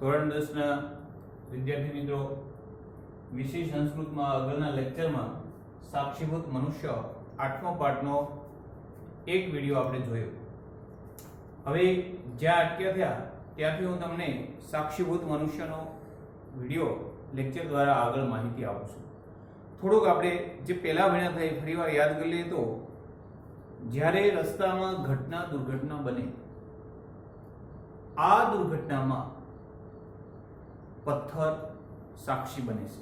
ધોરણ 10 ના વિદ્યાર્થી મિત્રો, વિષય સંસ્કૃતમાં આગળના લેક્ચરમાં સાક્ષીભૂત મનુષ્ય 8મો પાઠનો એક વિડિયો આપણે જોયો. હવે જ્યાં અટક્યા થયા ત્યાંથી હું તમને સાક્ષીભૂત મનુષ્યનો વિડિયો લેક્ચર દ્વારા આગળ માહિતી આપું છું. થોડુંક આપણે જે પહેલા ભણ્યા હતા એ ફરીવાર યાદ કરી લઈએ તો, જ્યારે રસ્તામાં દુર્ઘટના બને, આ દુર્ઘટનામાં પથ્થર સાક્ષી બને છે,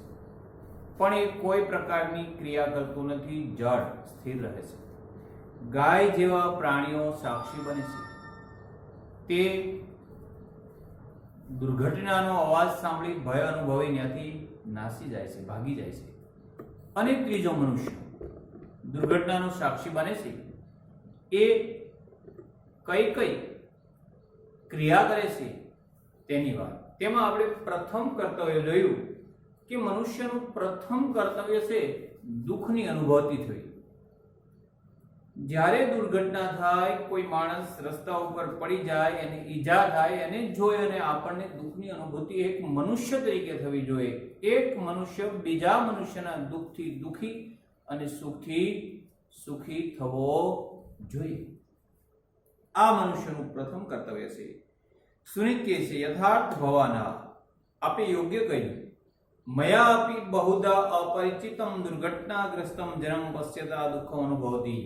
પણ એ કોઈ પ્રકારની ક્રિયા કરતું નથી, જડ સ્થિર રહે છે. ગાય જેવા પ્રાણીઓ સાક્ષી બને છે, તે દુર્ઘટનાનો અવાજ સાંભળી ભય અનુભવી ત્યાંથી નાસી જાય છે, ભાગી જાય છે. અને ત્રીજો મનુષ્ય દુર્ઘટનાનો સાક્ષી બને છે, એ કઈ ક્રિયા કરે છે તેની વાત. તેમાં આપણે પ્રથમ કર્તવ્ય જોયું કે મનુષ્યનું પ્રથમ કર્તવ્ય છે દુઃખની અનુભૂતિ થવી. જ્યારે દુર્ઘટના થાય, કોઈ માણસ રસ્તા ઉપર પડી જાય અને ઈજા થાય, એને જોઈ અને આપણને દુઃખની અનુભૂતિ એક મનુષ્ય તરીકે થવી જોઈએ. એક મનુષ્ય બીજા મનુષ્યના દુઃખથી દુઃખી અને સુખથી સુખી થવો જોઈએ. આ મનુષ્યનું પ્રથમ કર્તવ્ય છે. સુનિત્ય છે યથાર્થ ભવાના. આપે યોગ્ય કહ્યું. મયા અપી બહુધા અપરિચિતમ દુર્ઘટનાગ્રસ્તમ જન્મ પશ્યતા દુઃખમ અનુભવતી.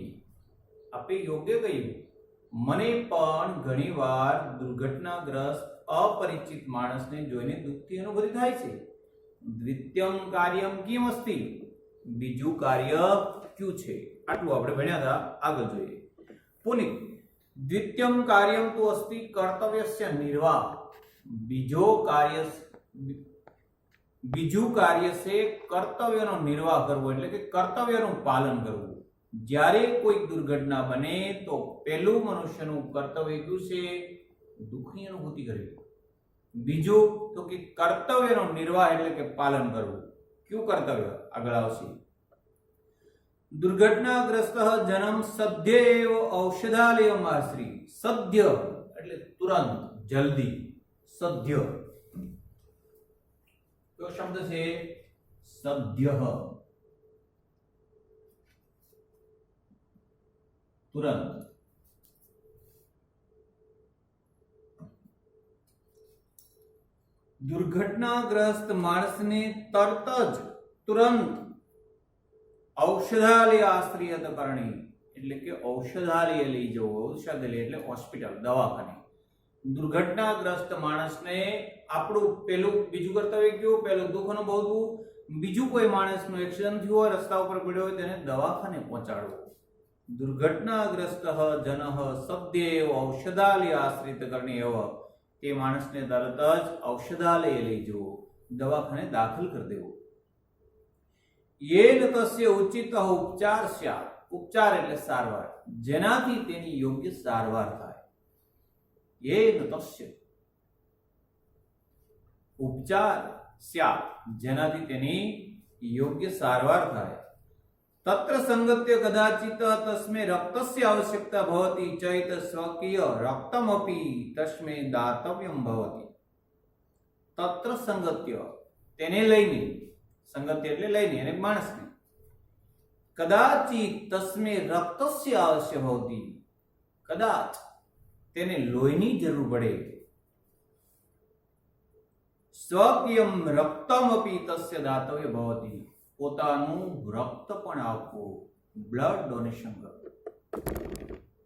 આપે યોગ્ય કહ્યું. મને પણ ઘણીવાર દુર્ઘટનાગ્રસ્ત અપરિચિત માણસને જોઈને દુઃખની અનુભૂતિ થાય છે. દ્વિતીયમ કાર્યમ કિમ અસ્તિ. બીજું કાર્ય ક્યું છે? આટલું આપણે ભણ્યા હતા, આગળ જોઈએ. પુનિત દ્વિતીયમ કાર્યમ તો અસ્તિ કર્તવ્યસ્ય નિર્વાહ. બીજું કાર્ય છે કર્તવ્યનો નિર્વાહ કરવો, એટલે કે કર્તવ્યનું પાલન કરવું. જ્યારે કોઈ દુર્ઘટના બને તો પહેલું મનુષ્યનું કર્તવ્ય કયું છે? દુઃખની અનુભૂતિ કરવી. બીજું તો કે કર્તવ્યનો નિર્વાહ એટલે કે પાલન કરવું. કયું કર્તવ્ય? આગળ આવશે. દુર્ઘટનાગ્રસ્ત જનમ સદ્ય એવ ઔષધાલયમ આશ્રી. સદ્ય એટલે તુરંત, જલ્દી. સદ્ય કયો શબ્દ છે? સદ્ય. તુરંત. દુર્ઘટનાગ્રસ્ત માણસને તરત જ તુરંત ઔષધાલય આશ્રિયત કરણી, એટલે કે ઔષધાલય લઈ જવો. ઔષધાલય એટલે હોસ્પિટલ, દવાખાને. દુર્ઘટનાગ્રસ્ત માણસને આપણું બીજું કર્તવ્ય કયું? પહેલું દુઃખ અનુભવવું. બીજું કોઈ માણસનું એક્સિડન્ટ થયું હોય, રસ્તા ઉપર પડ્યો હોય, તેને દવાખાને પહોંચાડવો. દુર્ઘટનાગ્રસ્ત જનઃ સદ્યૈવ ઔષધાલય આશ્રિત કરણી એવ. તે માણસને તરત જ ઔષધાલય લઈ જવો, દવાખાને દાખલ કરી દેવો. યેન તસ્ય ઉચિત ઉપચાર સ્યાત. ઉપચાર એટલે સારવાર, જેનાથી તેની યોગ્ય સારવાર થાય. યેન તસ્ય ઉપચાર સ્યાત, જેનાથી તેની યોગ્ય સારવાર થાય. તત્ર સંગત્ય કદાચિત તસ્મે રક્તસ્ય આવશ્યકતા ભવતિ ચૈત સ્વકીય રક્તમપી તસ્મે દાતવ્યમ ભવતિ. તત્ર સંગત્ય તેને લઈને, સંગત્ય એટલે લઈને અને માણસને, કદાચિત તસ્મે રક્તસ્ય આવશ્ય ભવતિ, કદાચ તેને લોહીની જરૂર પડે. સ્વકીયમ રક્તમપી તસ્ય દાતવ્ય ભવતિ, પોતાનું રક્ત પણ આપવું, બ્લડ ડોનેશન કરવું.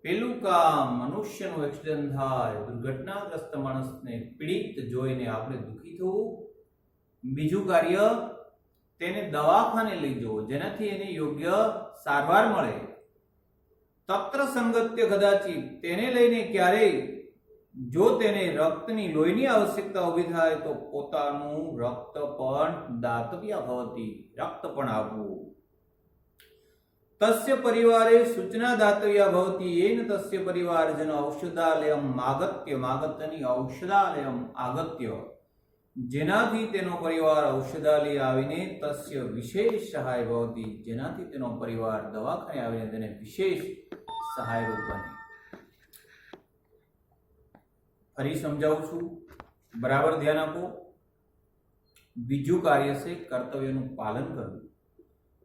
પેલું કામ, મનુષ્યનું એક્સિડન્ટ થાય, દુર્ઘટનાગ્રસ્ત માણસને પીડિત જોઈને આપણે દુઃખી થવું. બીજું કાર્ય, તેને દવાખાને લઈ જવો, જેનાથી એને યોગ્ય સારવાર મળે. તત્ર સંગત્ય કદાચિત, તેને લઈને ક્યારેય જો તેને રક્તની લોહીની આવશ્યકતા ઊભી થાય તો પોતાનું રક્ત પણ દાતવ્ય ભવતિ, રક્ત પણ આપવું. તસ્ય પરિવારે સૂચના દાતવ્ય ભવતિ યેન તસ્ય પરિવારજન ઔષધાલયમ આગત્યની ઔષધાલયમ આગત્ય, જેનાથી તેનો પરિવાર ઔષધાલય આવીને તસ્ય વિશેષ સહાય ભવતિ, જેનાથી તેનો પરિવાર દવાખાને આવીને તેને વિશેષ સહાયરૂપ બને. ફરી સમજાવું છું, બરાબર ધ્યાન આપો. બીજું કાર્ય છે કર્તવ્યનું પાલન કરવું.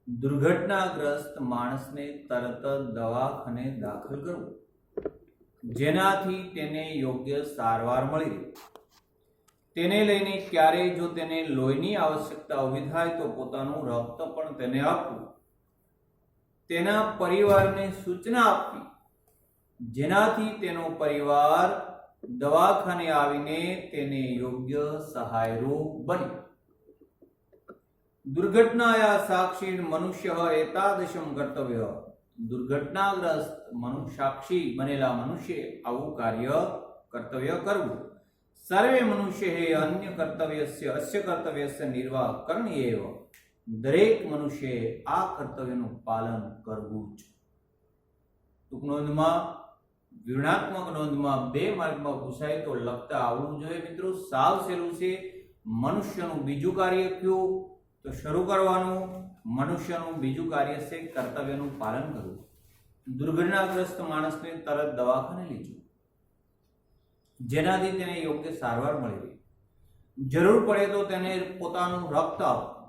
દુર્ઘટનાગ્રસ્ત માણસને તરત જ દવાખાને દાખલ કરવું, જેનાથી તેને યોગ્ય સારવાર મળી રહે. તેને લઈને ક્યારેય જો તેને લોહીની આવશ્યકતા ઊભી થાય તો પોતાનું રક્ત પણ તેને આપવું. તેના પરિવારને સૂચના આપવી, જેનાથી તેનો પરિવાર દવાખાને આવીને તેને યોગ્ય સહાયરૂપ બને. દુર્ઘટનાયા સાક્ષી મનુષ્ય એતાદૃશમ કર્તવ્ય. દુર્ઘટનાગ્રસ્ત સાક્ષી બનેલા મનુષ્ય આવું કર્તવ્ય કરવું. સર્વે મનુષ્ય અન્ય કર્તવ્યસ્ય અસ્ય કર્તવ્યસ્ય નિર્વાહ કરણીયેવ. દરેક મનુષ્યએ આ કર્તવ્યનું પાલન કરવું જ. ટૂંક નોંધમાં, વિવરણાત્મક નોંધમાં 2 માર્કમાં પૂછાય તો લખતા આવડવું જોઈએ મિત્રો. સાવ સહેલું છે. મનુષ્યનું બીજું કાર્ય કયું? તો શરૂ કરવાનું. મનુષ્યનું બીજું કાર્ય છે કર્તવ્યનું પાલન કરવું. દુર્ઘટનાગ્રસ્ત માણસને તરત દવાખાને લઈ જવું, જેનાથી તેને યોગ્ય સારવાર મળી રહે. જરૂર પડે તો તેને પોતાનું રક્ત આપવું.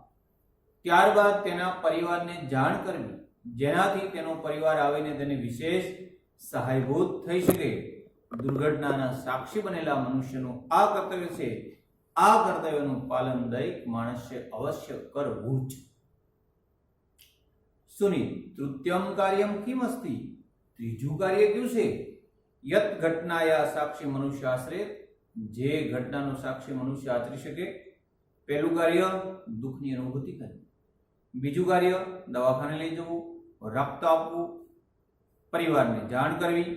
ત્યારબાદ તેના પરિવારને જાણ કરવી, જેનાથી તેનો પરિવાર આવીને તેને વિશેષ સહાયભૂત થઈ શકે. દુર્ઘટનાના સાક્ષી બનેલા મનુષ્યનું આ કર્તવ્ય છે. આ કર્તવ્યનું પાલન દરેક માણસે અવશ્ય કરવું જ. સુનિ તૃતીયમ કાર્યમ કિમ અસ્તિ. ત્રીજું કાર્ય કયું છે? યત ઘટનાયા સાક્ષી મનુષ્ય આશ્રે. જે ઘટનાનો સાક્ષી મનુષ્ય આચરી શકે. પહેલું કાર્ય દુઃખની અનુભૂતિ કરવી. બીજું કાર્ય દવાખાને લઈ જવું, રક્ત આપવું, પરિવારને જાણ કરવી.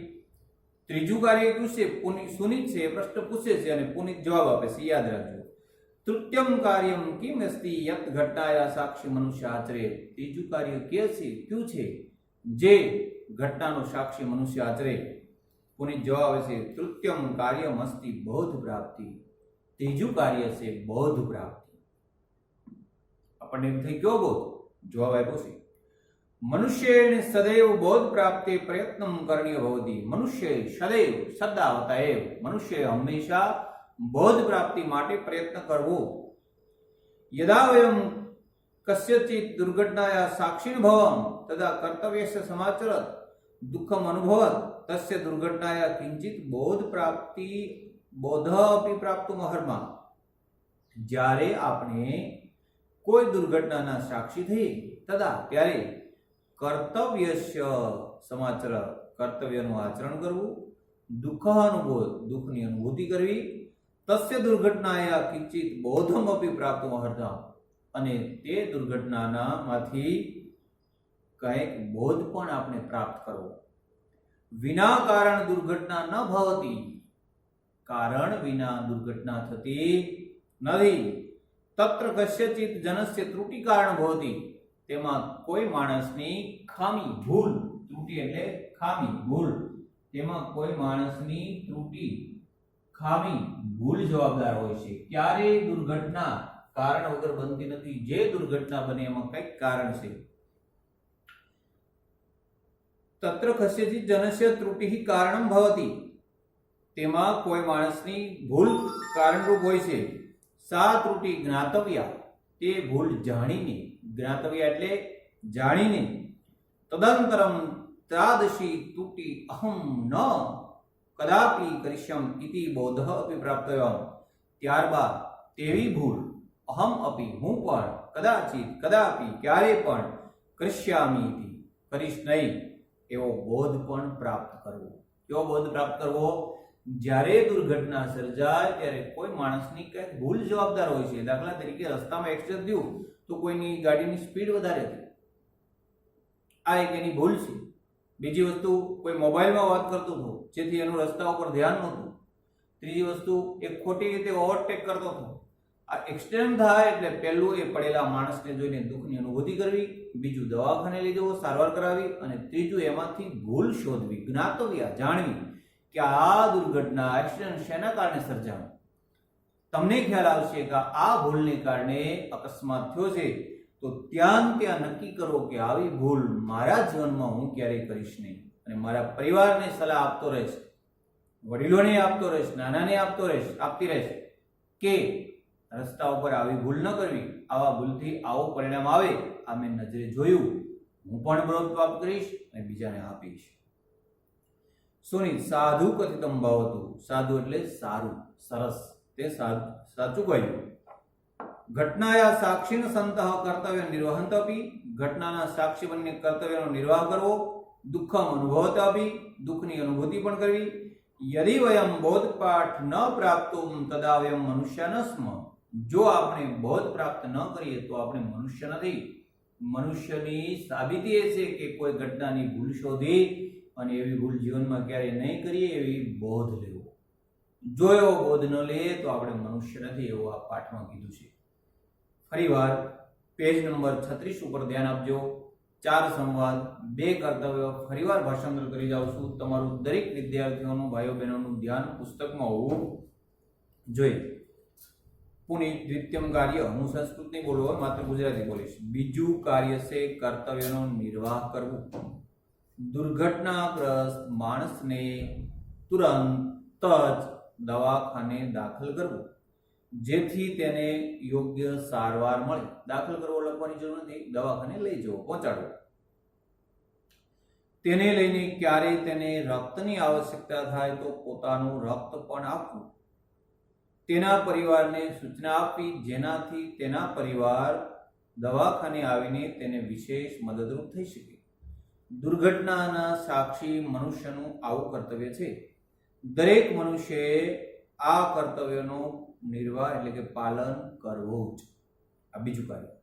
ત્રીજું કાર્ય કયું છે? સુનિત છે એ પ્રશ્ન પૂછે છે અને પુનિત જવાબ આપે છે, યાદ રાખજો. તૃતીયમ કાર્યમ કિમ અસ્તિ યત ઘટનાયા સાક્ષી મનુષ્ય આચરે. ત્રીજું કાર્ય કયું છે જે ઘટનાનો સાક્ષી મનુષ્ય આચરે? પુનિત જવાબ આવે છે તૃતીયમ કાર્યમ અસ્તિ બોધ પ્રાપ્તિ. ત્રીજું કાર્ય છે બોધ પ્રાપ્તિ. આપણને એમ થઈ ગયો બોધ? જવાબ આપ્યો છે મનુષ્યને સદૈવ બોધ પ્રાપ્તે પ્રયત્ન કરણીય ભવતી. મનુષ્ય સદૈવ સદા હોતા એવ. મનુષ્ય હંમેશા બોધ પ્રાપ્તિ માટે પ્રયત્ન કરવો. યદા વયમ કસ્યચિત દુર્ઘટનાયા સાક્ષીન ભવમ તદા કર્તવ્યસ્ય સમાચરત દુઃખમ અનુભવત તસ્ય દુર્ઘટનાયા કિંચિત બોધ અપી પ્રાપ્તુમ અહર્મા. જ્યારે આપણે કોઈ દુર્ઘટનાના સાક્ષી થઈએ તદા ત્યારે કર્તવ્યસ્ય સમાચર કર્તવ્યનું આચરણ કરવું, દુઃખ અનુભવ દુઃખની અનુભૂતિ કરવી, તસ્ય દુર્ઘટનાયા કિંચિત બોધમ અપી પ્રાપ્તુમ અહર્મા. અને તે દુર્ઘટનાના માંથી કંઈક બોધ પણ આપણે પ્રાપ્ત કરવો. વિના કારણ દુર્ઘટના ન ભવતી. કારણ વિના દુર્ઘટના થતી નથી. તત્ર કસ્યચિત જનસ્ય ત્રુટિ કારણ ભવતી. તેમાં કોઈ માણસની ખામી ભૂલ, ત્રુટિ એટલે ખામી ભૂલ, તેમાં કોઈ માણસની ત્રુટિ ખામી ભૂલ જવાબદાર હોય છે. ક્યારેય દુર્ઘટના કારણ વગર બનતી નથી. જે દુર્ઘટના બને એમાં કંઈક કારણ છે. તત્ર કસ્યચિત જનસ્ય ત્રુટિ કારણમ ભવતી. તેમાં કોઈ માણસની ભૂલ કારણરૂપ હોય છે. સા ત્રુટિ જ્ઞાતવ્યા. તે ભૂલ જાણીને, જ્ઞાતવ્યા એટલે જાણીને, તદંતરમ તાદશી ત્રુટિ અહમ ન કદાપી કરિષ્યમ ઇતિ બોધઃ અપી પ્રાપ્તવ્યમ. ત્યારબાદ તેવી ભૂલ અહમ અપી હું પણ કદાચિત કદાપી ક્યારે પણ કરિષ્યામિ ઇતિ કરીશ નહીં એવો બોધ પણ પ્રાપ્ત કરવો. કેવો બોધ પ્રાપ્ત કરવો? જ્યારે દુર્ઘટના સર્જાય ત્યારે કોઈ માણસની કંઈક ભૂલ જવાબદાર હોય છે. દાખલા તરીકે રસ્તામાં એક્સિડન્ટ થયું તો કોઈની ગાડીની સ્પીડ વધારે હતી, આ એક એની ભૂલ છે. બીજી વસ્તુ, કોઈ મોબાઈલમાં વાત કરતો હતો જેથી એનું રસ્તા ઉપર ધ્યાન નહોતું. ત્રીજી વસ્તુ, એક ખોટી રીતે ઓવરટેક કરતો હતો. આ એક્સિડન્ટ થાય એટલે પહેલું એ પડેલા માણસને જોઈને દુઃખની અનુભૂતિ કરવી, બીજું દવાખાને લઈ જવો, સારવાર કરાવી, અને ત્રીજું એમાંથી ભૂલ શોધવી, જ્ઞાતવ્યા જાણવી કે આ દુર્ઘટના એક્સિડન્ટ શેના કારણે સર્જાયો. તમને ખ્યાલ આવશે કે આ ભૂલને કારણે અકસ્માત થયો છે, તો ત્યાં નક્કી કરો કે આવી ભૂલ મારા જીવનમાં હું ક્યારેય કરીશ નહીં અને મારા પરિવારને સલાહ આપતો રહીશ. વડીલોને આપતો રહીશ, નાનાને આપતી રહીશ કે રસ્તા ઉપર આવી ભૂલ ન કરવી, આવા ભૂલથી આવું પરિણામ આવે, આ મેં નજરે જોયું, હું પણ બરોધ પ્રાપ્ત કરીશ અને બીજાને આપીશ. સુનિત સાધુ કથિતમ ભવતુ, સાધુ એટલે સારું, સરસ, તે સાચું કહ્યું. ઘટનાયા સાક્ષીન સંતઃ કર્તવ્ય નિર્વહંતપી, ઘટનાના સાક્ષી બનીને કર્તવ્યનો નિર્વાહ કરવો. દુઃખમ અનુભવતાપી, દુઃખની અનુભૂતિ પણ કરવી. યદિ વયમ બોધપાઠ ન પ્રાપ્તુમ તદા વયમ મનુષ્ય ન સ્મ, જો આપણે બોધ પ્રાપ્ત ન કરીએ તો આપણે મનુષ્ય નથી. મનુષ્યની સાબિતી એ છે કે કોઈ ઘટનાની ભૂલ શોધી અને એવી ભૂલ જીવનમાં ક્યારેય નહીં કરીએ, એવી બોધ લેવો. જો એવો બોધ ન લઈએ તો આપણે મનુષ્ય નથી, એવું આ પાઠમાં કીધું છે. ફરીવાર પેજ નંબર 36 ઉપર ધ્યાન આપજો. 4 સંવાદ, 2 કર્તવ્ય ફરીવાર ભાષાંતર કરી જાઉં છું. તમારું દરેક વિદ્યાર્થીઓનું, ભાઈઓ બહેનોનું ધ્યાન પુસ્તકમાં હોવું જોઈએ. પુનિત દ્વિતીયમ કાર્ય, હું સંસ્કૃત નહીં બોલું, માત્ર ગુજરાતી બોલીશ. બીજું કાર્ય છે કર્તવ્યનો નિર્વાહ કરવો. દુર્ઘટનાગ્રસ્ત માણસને તુરંત જ દવાખાને દાખલ કરવું, જેથી તેને યોગ્ય સારવાર મળે. દાખલ કરવો લખવાની જરૂર નથી, દવાખાને લઈ જવો, પહોંચાડવો. તેને લઈને ક્યારેય તેને રક્તની આવશ્યકતા થાય તો પોતાનું રક્ત પણ આપવું. તેના પરિવારને સૂચના આપવી, જેનાથી તેના પરિવાર દવાખાને આવીને તેને વિશેષ મદદરૂપ થઈ શકે. દુર્ઘટનાના સાક્ષી મનુષ્યનું આવું કર્તવ્ય છે. દરેક મનુષ્યએ આ કર્તવ્યનો નિર્વાહ એટલે કે પાલન કરવું જ. આ બીજું કાર્ય.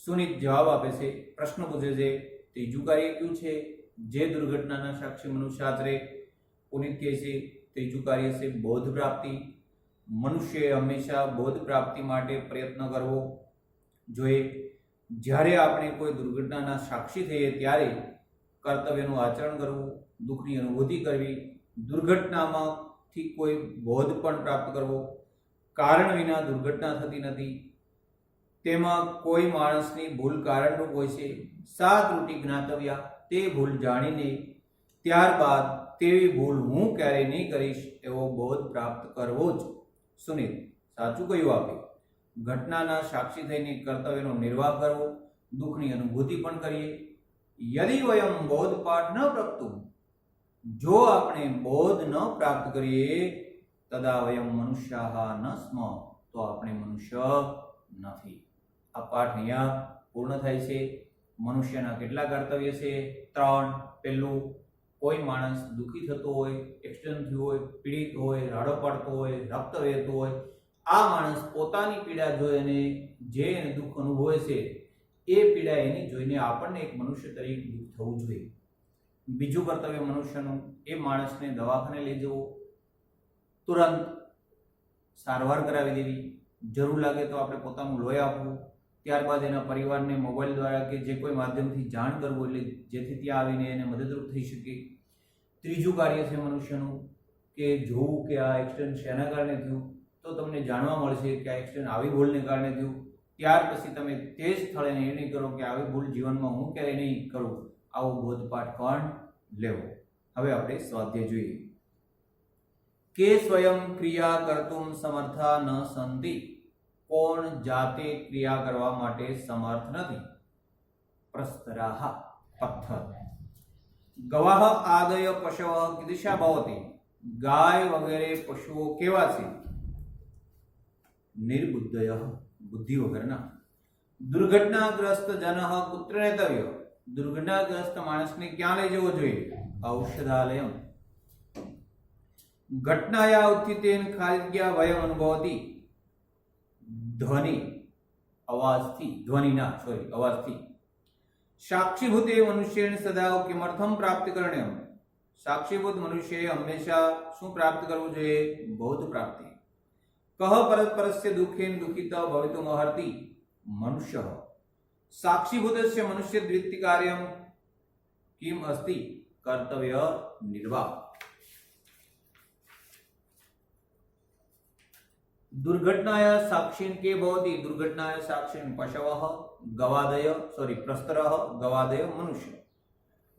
સુનિત જવાબ આપે છે, પ્રશ્ન પૂછે છે. ત્રીજું કાર્ય કયું છે? જે દુર્ઘટનાના સાક્ષી મનુષ્ય આચરે. પુનિત કહે છે ત્રીજું કાર્ય છે બોધ પ્રાપ્તિ. મનુષ્યએ હંમેશા બોધ પ્રાપ્તિ માટે પ્રયત્ન કરવો જોઈએ. જ્યારે આપણે કોઈ દુર્ઘટનાના સાક્ષી થઈએ ત્યારે કર્તવ્યનું આચરણ કરવું, દુઃખની અનુભૂતિ કરવી, દુર્ઘટનામાંથી કોઈ બોધ પણ પ્રાપ્ત કરવો. કારણ વિના દુર્ઘટના થતી નથી, તેમાં કોઈ માણસની ભૂલ કારણરૂપ હોય છે. સા ત્રુટિ જ્ઞાતવ્યા, તે ભૂલ જાણીને ત્યારબાદ તેવી ભૂલ હું ક્યારેય નહીં કરીશ એવો બોધ પ્રાપ્ત કરવો જ. સુનિત સાચું કહ્યું આપે. ઘટનાના સાક્ષી થઈને કર્તવ્યનો નિર્વાહ કરવો, દુઃખની અનુભૂતિ પણ કરીએ. યદિ વયમ બોધ પાઠ ન પ્રાપ્તું, જો આપણે બોધ ન પ્રાપ્ત કરીએ, તદા વયમ મનુષ્યાહ ન સ્મ, તો આપણે મનુષ્ય નથી. આ પાઠ અહીંયા પૂર્ણ થાય છે. મનુષ્યના કેટલા કર્તવ્ય છે? 3. પહેલું, કોઈ માણસ દુઃખી થતો હોય, એક્સિડન્ટ થયું હોય, પીડિત હોય, રાડો પાડતો હોય, રક્ત વહેતું હોય, આ માણસ પોતાની પીડા જોઈ અને જે દુઃખ અનુભવે છે એ પીડા એની જોઈને આપણને એક મનુષ્ય તરીકે દુઃખ થવું જોઈએ. બીજું કર્તવ્ય મનુષ્યનું, એ માણસને દવાખાને લઈ જવો, તુરંત સારવાર કરાવી દેવી, જરૂર લાગે તો આપણે પોતાનું લોહી આપવું, ત્યારબાદ એના પરિવારને મોબાઈલ દ્વારા કે જે કોઈ માધ્યમથી જાણ કરવું, એટલે જેથી ત્યાં આવીને એને મદદરૂપ થઈ શકે. ત્રીજું કાર્ય છે મનુષ્યનું કે જોવું કે આ એક્સિડન્ટ શેના કારણે થયું, તો તમને જાણવા મળશે કે આ એક્સિડન્ટ આવી ભૂલને કારણે થયું. ત્યાર પછી તમે તે જ સ્થળે નિર્ણય કરો કે આવી ભૂલ જીવનમાં હું ક્યારેય નહીં કરું. આવો બોધપાઠ પણ લેવો. હવે આપણે સ્વાધ્યાય જોઈએ. કે સ્વયં ક્રિયા કર્તુમ સમર્થા ન સંતિ, કોણ જાતે ક્રિયા કરવા માટે સમર્થ નથી. પ્રસ્તરાહ, પથ્થર. ગવાહ આદય પશવ કીદૃશા ભવતિ, ગાય વગેરે પશુઓ કેવા છે? નિર્બુદ્ધય, બુદ્ધિ વગરના. દુર્ઘટનાગ્રસ્ત જનઃ કુત્ર નેતવ્ય, દુર્ઘટનાગ્રસ્ત માણસને ક્યાં લઈ જવો જોઈએ? ઔષધાલયમ. ઘટનાયા ઉત્થિતેન ખાલિદ્યા ભયમ અનુભવતી, અવાજથી. સાક્ષીભૂતે મનુષ્યને સદા કિમર્થમ પ્રાપ્ત કરણ્યમ, સાક્ષીભૂત મનુષ્યએ હંમેશા શું પ્રાપ્ત કરવું જોઈએ? બોધ પ્રાપ્તિ. કહ પરસ્પરસ્ય દુઃખેન દુઃખિતા ભવિતુમ અર્હતિ મનુષ્ય. સાક્ષીભૂતસ્ય મનુષ્ય દ્વિત્તિ કાર્યમ કિમ અસ્તિ? કર્તવ્ય નિર્વાહ. दुर्घटनाया साक्षीन के भवति, दुर्घटनाया साक्षीन पशवः गवादय प्रस्तरः गवादय मनुष्य.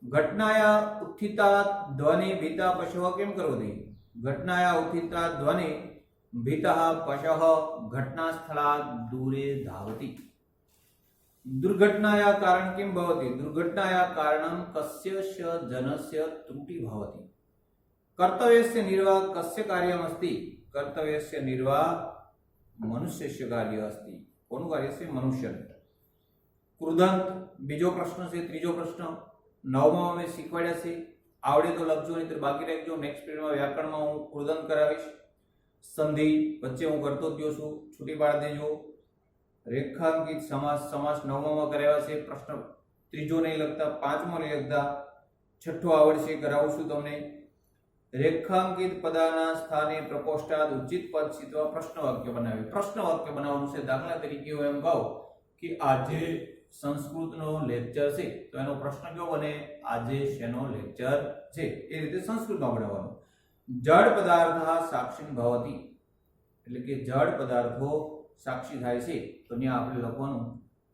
घटनाया उत्थिता ध्वनि भीता पशवः किं करोति? घटनाया उत्थिता ध्वनि भीतः पशः घटनास्थलात् दूरे धावति। दुर्घटनाया कारण किं भवति? दुर्घटनाया कारणं कस्यस्य जनस्य त्रुटि भवति। कर्तव्यस्य निर्वाह कस्य कार्यमस्ति? कर्तव्यस्य निर्वाह मनुष्यस्य कार्य अस्ति। कोनु कार्यस्य? मनुष्य। कृदंत बीजो प्रश्न से त्रीजो प्रश्न 9मा में शीखवाड्या छे। आवडे तो लखजो, नहीं तो बाकी राखजो। नेक्स्ट पीरियड में व्याकरण में हूँ कृदंत करावीश। संधि वच्चे हूँ करतो ज छूं, छूटी पाड़ देजो। रेखांकित समास, समास 9मा में कराव्या छे। प्रश्न त्रीजो नहीं लगता, 5मो नहीं लगता, 6ठो आवडशे, करावुं तमने। रेखांकित पदाना स्थाने प्रकोष्ठात उचित पद चित्वा प्रश्न वाक्य बनावे। प्रश्न वाक्य बनावવાનું છે। દાખલા તરીકે હું એમ કહું કે આજે સંસ્કૃતનો લેક્ચર છે, તો એનો પ્રશ્ન કેવો બને? આજે શેનો લેક્ચર છે? એ રીતે સંસ્કૃતમાં બનાવવાનું। જડ પદાર્થः સાક્ષી ભવતિ, એટલે કે જડ પદાર્થો સાક્ષી થાય છે, તો ત્યાં આપણે લખવાનું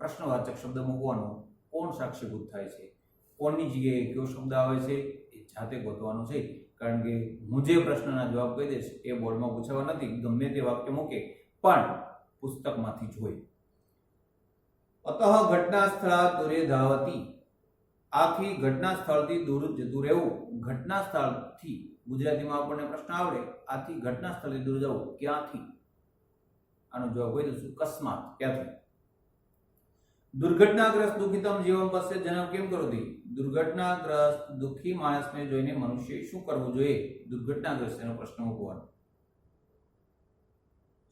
પ્રશ્નવાચક શબ્દ મૂકવાનો। કોણ સાક્ષીભૂત થાય છે, કોણની જગ્યાએ કયો શબ્દ આવે છે એ જાતે ગોતવાનું છે। कारण के हूँ जे प्रश्नना जवाब कही दईश ए बोर्ड में पूछवा नहीं, गमे ते वाक्य मूके पण पुस्तक मांथी जोई। अतः घटनास्थळात् दूरे धावति, आथी घटनास्थळथी दूर जतुं रहेवुं। घटनास्थळथी गुजराती में आपणे प्रश्न आवडे, आथी घटनास्थळथी दूर जवुं, क्यांथी? आनो जवाब कही दईशुं अकस्मात, क्यांथी? दुर्घटनाग्रस्त दुखितम जीवन पश्य जन्म केम करोति? दुर्घटनाग्रस्त दुखी माणसने जोईने मनुष्य शुं करवुं जोईए? दुर्घटनाग्रस्त एनो प्रश्न मूकવાનો।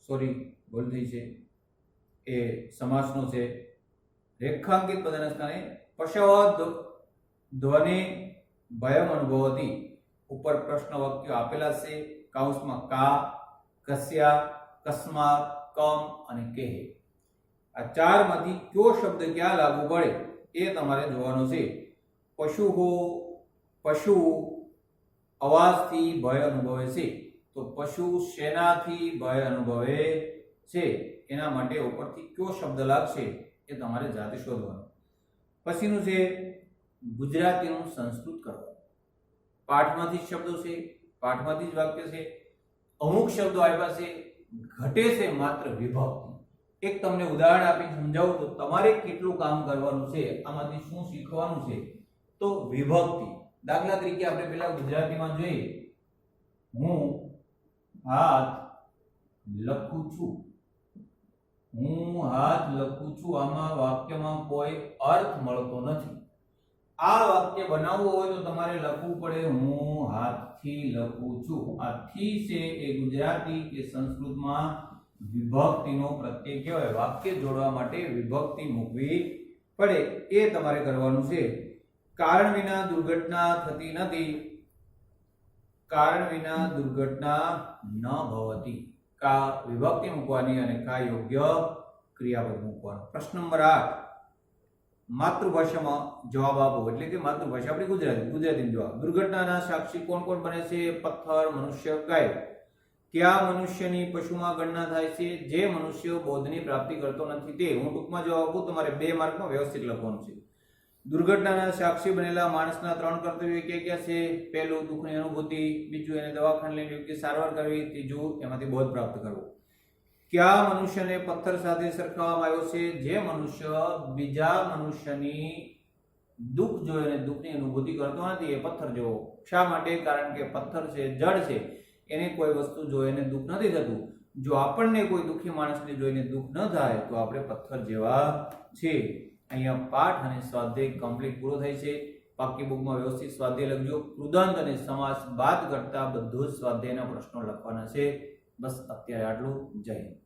सॉरी भूल थई छे, ए समासनो छे। रेखांकित पदना स्थाने पशव ध्वनि भयम अनुभवति, ऊपर प्रश्न वाक्य आपेला छे, काउंसमां का, कस्या, कस्मात, कम अने केहे। आ चार मांथी क्यो शब्द क्या लागू पड़े ए तमारे जोवानुं छे। पशु हो, पशु अवाजथी भय अनुभवे छे, तो पशु शेनाथी भय अनुभवे छे, एना माटे उपरथी क्यो शब्द लागशे ए तमारे जाते शोधवानुं। पछीनुं छे गुजरातीनुं संस्कृत करवुं। पाठमांथी शब्दो छे, पाठमांथी ज वाक्य छे। अमुक शब्दो आप्या छे, घटे छे मात्र विभक्ति। एक तमने उदाहरण आपी समजावुं तो तमारे केटલું કામ કરવાનું છે, આમાંથી શું શીખવાનું છે? તો વિભક્તિ। દાખલા તરીકે આપણે પહેલા ગુજરાતીમાં જોઈએ, હું હાથ લખું છું, હું હાથ લખું છું, આમાં વાક્યમાં કોઈ અર્થ મળતો નથી। આ વાક્ય બનાવવું હોય તો તમારે લખવું પડે હું હાથથી લખું છું। આ થી છે એ ગુજરાતી કે સંસ્કૃતમાં विभक्तिनो प्रत्यय कहेवाय। वाक्य जोड़वा माटे विभक्ति मूकवी पड़े, ए तमारे करवानुं छे। कारण विना दुर्घटना थती नथी, कारण विना दुर्घटना न भवति। का विभक्ति मूकवानी अने का योग्य क्रियापद मूकवानुं। प्रश्न नंबर 8 मातृभाषामां जवाब आपो, એટલે કે માતૃભાષા આપણી ગુજરાતી, ગુજરાતીમાં જવાબ। दुर्घटनाना साक्षी कोण कोण बने छे? पत्थर, मनुष्य, गाय। क्या मनुष्यनी पशुमां गणना थाय छे? जे मनुष्य बोधनी प्राप्ति करतो नथी ते। हूँ टूंकमां जवाब आपું, તમારે 2 मार्कमां व्यवस्थित लखवानुं छे। दुर्घटनाना साक्षी बनेला माणसना 3 कर्तव्य क्या छे? पहेલું दुखनी अनुभूति, बीजुं एने दवाखाने लईने योग्य सारवार करवी, तीजुं एमांथी बोध प्राप्त करवो। क्या मनुष्यने पत्थर साथे सरखाववामां आव्यो छे? जे मनुष्य बीजा मनुष्यनी दुख जोईने दुखनी अनुभूति करतो नथी ए पत्थर जेवो। शा माटे? कारण के पत्थर छे जड़ छे, एने कोई वस्तु जोईने दुख नहीं थतुं। जो आपणने कोई दुखी माणसने जोईने दुख न थाय तो आपणे पत्थर जेवा छे। अहींया पाठ अने स्वाध्याय कम्प्लीट पूरो थाय छे। पाकी बुकमां व्यवस्थित स्वाध्याय लखजो। कृदंत अने समास बाद करता बधुं ज स्वाध्यायना प्रश्नो लखवाना छे। बस अत्यारे आटલું। जय हिंद।